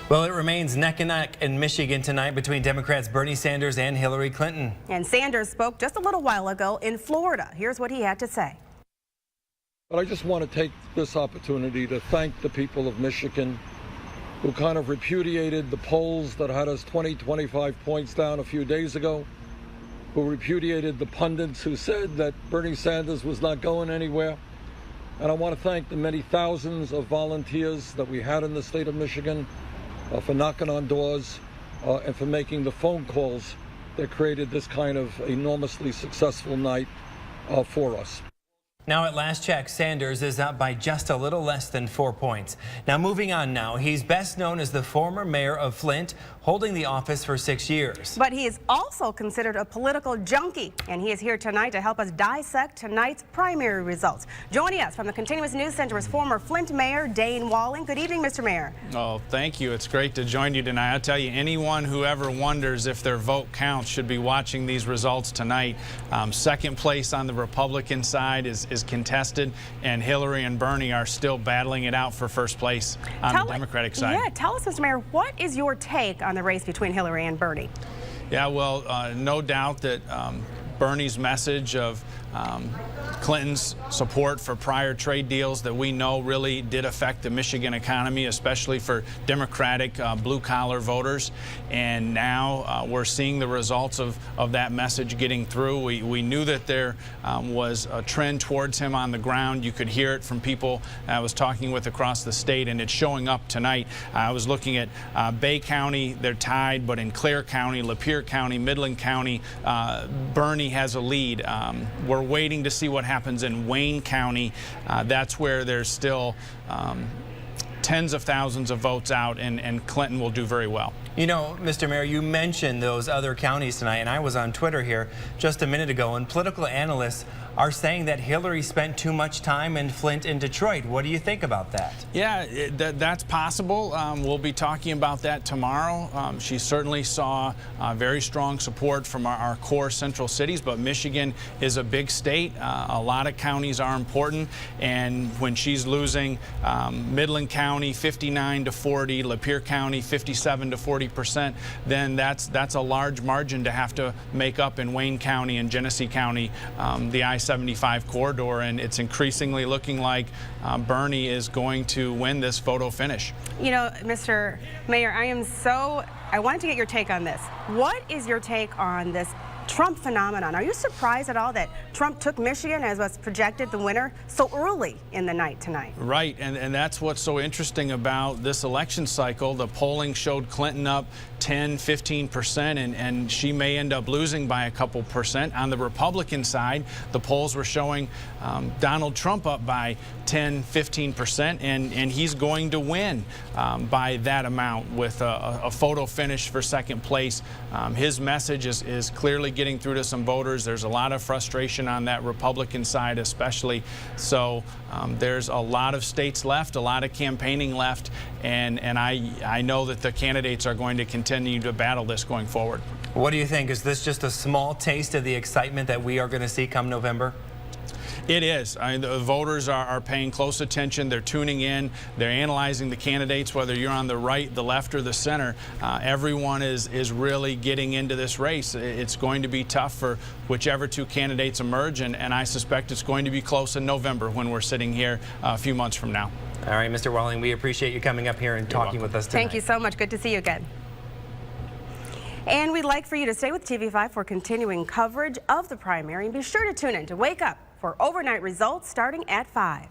Well, it remains neck and neck in Michigan tonight between Democrats Bernie Sanders and Hillary Clinton. And Sanders spoke just a little while ago in Florida. Here's what he had to say. But I just want to take this opportunity to thank the people of Michigan who kind of repudiated the polls that had us 25 points down a few days ago, who repudiated the pundits who said that Bernie Sanders was not going anywhere. And I want to thank the many thousands of volunteers that we had in the state of Michigan for knocking on doors and for making the phone calls that created this kind of enormously successful night for us. Now, at last check, Sanders is up by just a little less than 4 points. Now, moving on now, he's best known as the former mayor of Flint, holding the office for 6 years. But he is also considered a political junkie, and he is here tonight to help us dissect tonight's primary results. Joining us from the Continuous News Center is former Flint Mayor Dayne Walling. Good evening, Mr. Mayor. Oh, thank you. It's great to join you tonight. I'll tell you, anyone who ever wonders if their vote counts should be watching these results tonight. Second place on the Republican side is contested, and Hillary and Bernie are still battling it out for first place on the Democratic side. Yeah, tell us, Mr. Mayor, what is your take on the race between Hillary and Bernie? Yeah, well, no doubt that Bernie's message of Clinton's support for prior trade deals that we know really did affect the Michigan economy, especially for Democratic blue-collar voters. And now we're seeing the results of that message getting through. We knew that there was a trend towards him on the ground. You could hear it from people I was talking with across the state, and it's showing up tonight. I was looking at Bay County, they're tied, but in Clare County, Lapeer County, Midland County, Bernie has a lead. We're waiting to see what happens in Wayne County. That's where there's still tens of thousands of votes out, and Clinton will do very well. You know, Mr. Mayor, you mentioned those other counties tonight, and I was on Twitter here just a minute ago, and political analysts are saying that Hillary spent too much time in Flint and Detroit. What do you think about that? Yeah, that's possible. We'll be talking about that tomorrow. She certainly saw very strong support from our core central cities, but Michigan is a big state. A lot of counties are important, and when she's losing Midland County 59 to 40, Lapeer County 57 to 40%, then that's a large margin to have to make up in Wayne County and Genesee County, the I-75 corridor, and it's increasingly looking like Bernie is going to win this photo finish. You know, Mr. Mayor, I wanted to get your take on this. What is your take on this Trump phenomenon? Are you surprised at all that Trump took Michigan, as was projected, the winner, so early in the night tonight? Right, and that's what's so interesting about this election cycle. The polling showed Clinton up 10–15%, and she may end up losing by a couple percent. On the Republican side, the polls were showing Donald Trump up by 10–15%, and he's going to win by that amount with a photo finish for second place. His message is clearly getting through to some voters. There's a lot of frustration on that Republican side especially. So there's a lot of states left, a lot of campaigning left, and I know that the candidates are going to continue to battle this going forward. What do you think? Is this just a small taste of the excitement that we are going to see come November? It is. I mean, the voters are paying close attention. They're tuning in. They're analyzing the candidates, whether you're on the right, the left, or the center. Everyone is really getting into this race. It's going to be tough for whichever two candidates emerge, and I suspect it's going to be close in November when we're sitting here a few months from now. All right, Mr. Walling, we appreciate you coming up here and talking with us tonight. Thank you so much. Good to see you again. And we'd like for you to stay with TV5 for continuing coverage of the primary, and be sure to tune in to Wake Up for overnight results starting at 5.